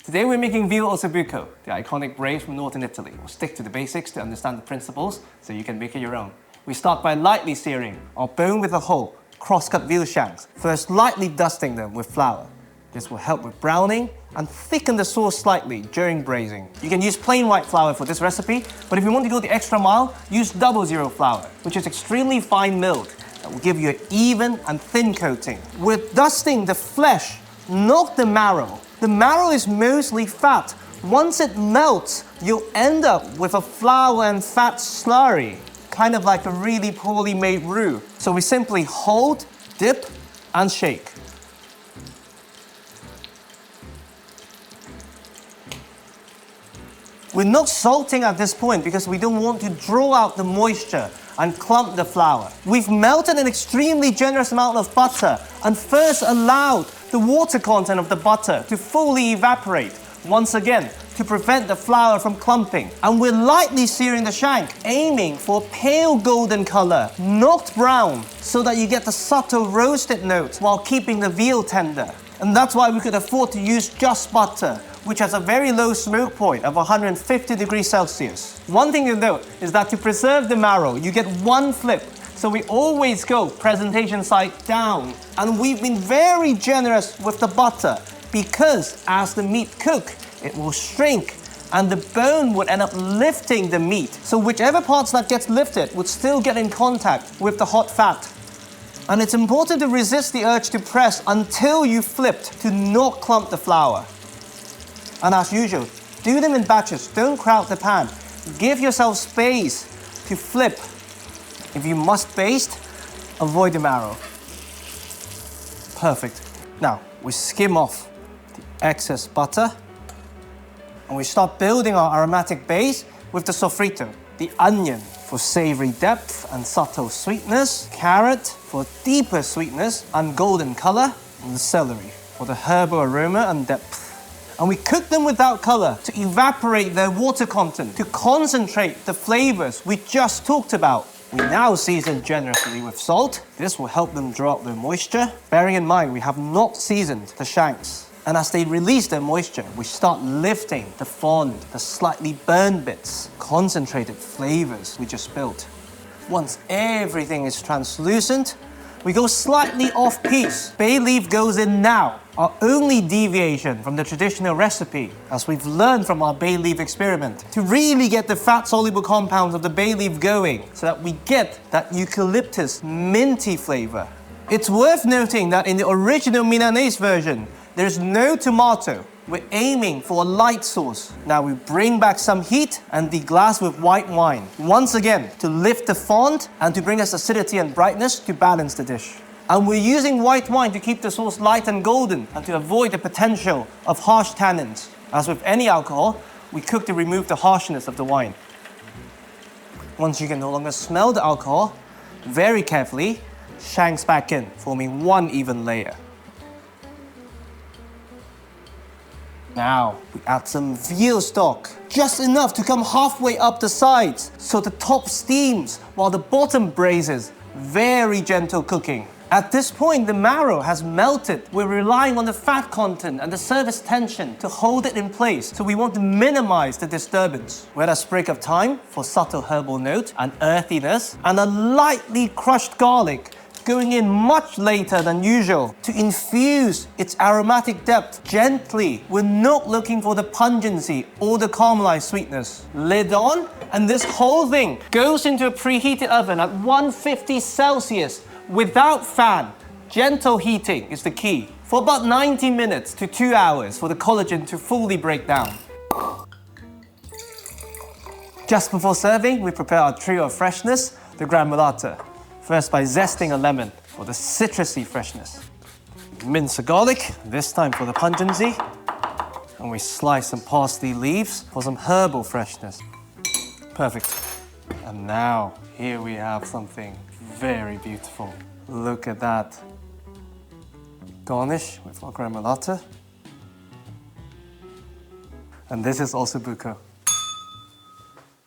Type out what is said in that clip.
Today we're making veal ossobuco, the iconic braise from northern Italy. We'll stick to the basics to understand the principles so you can make it your own. We start by lightly searing our bone with a hole, cross-cut veal shanks, first lightly dusting them with flour. This will help with browning and thicken the sauce slightly during braising. You can use plain white flour for this recipe, but if you want to go the extra mile, use 00 flour, which is extremely fine milled. That will give you an even and thin coating. With dusting the flesh, not the marrow. The marrow is mostly fat. Once it melts, you'll end up with a flour and fat slurry, kind of like a really poorly made roux. So we simply hold, dip, and shake. We're not salting at this point because we don't want to draw out the moisture and clump the flour. We've melted an extremely generous amount of butter and first allowed the water content of the butter to fully evaporate, once again, to prevent the flour from clumping. And we're lightly searing the shank, aiming for a pale golden color, not brown, so that you get the subtle roasted note while keeping the veal tender. And that's why we could afford to use just butter, which has a very low smoke point of 150 degrees Celsius. One thing to note is that to preserve the marrow, you get one flip. So we always go presentation side down. And we've been very generous with the butter because as the meat cooks, it will shrink and the bone would end up lifting the meat. So whichever parts that gets lifted would still get in contact with the hot fat. And it's important to resist the urge to press until you flipped to not clump the flour. And as usual, do them in batches, don't crowd the pan. Give yourself space to flip. If you must baste, avoid the marrow. Perfect. Now, we skim off the excess butter and we start building our aromatic base with the soffritto, the onion for savory depth and subtle sweetness, carrot for deeper sweetness and golden color, and the celery for the herbal aroma and depth. And we cook them without color to evaporate their water content, to concentrate the flavors we just talked about. We now season generously with salt. This will help them draw out their moisture. Bearing in mind, we have not seasoned the shanks. And as they release their moisture, we start lifting the fond, the slightly burned bits, concentrated flavors we just built. Once everything is translucent, we go slightly off-piece. Bay leaf goes in now, our only deviation from the traditional recipe, as we've learned from our bay leaf experiment, to really get the fat-soluble compounds of the bay leaf going so that we get that eucalyptus minty flavor. It's worth noting that in the original Milanese version, there's no tomato. We're aiming for a light sauce. Now we bring back some heat and deglass with white wine. Once again, to lift the fond and to bring us acidity and brightness to balance the dish. And we're using white wine to keep the sauce light and golden and to avoid the potential of harsh tannins. As with any alcohol, we cook to remove the harshness of the wine. Once you can no longer smell the alcohol, very carefully, shanks back in, forming one even layer. Now, we add some veal stock, just enough to come halfway up the sides, so the top steams while the bottom braises. Very gentle cooking. At this point, the marrow has melted. We're relying on the fat content and the surface tension to hold it in place, so we want to minimize the disturbance. We add a sprig of thyme for subtle herbal note and earthiness, and a lightly crushed garlic, going in much later than usual to infuse its aromatic depth gently. We're not looking for the pungency or the caramelized sweetness. Lid on, and this whole thing goes into a preheated oven at 150 Celsius without fan. Gentle heating is the key for about 90 minutes to 2 hours for the collagen to fully break down. Just before serving, we prepare our trio of freshness, the gremolata. First by zesting a lemon for the citrusy freshness. Mince the garlic, this time for the pungency. And we slice some parsley leaves for some herbal freshness. Perfect. And now, here we have something very beautiful. Look at that. Garnish with our gremolata. And this is ossobuco.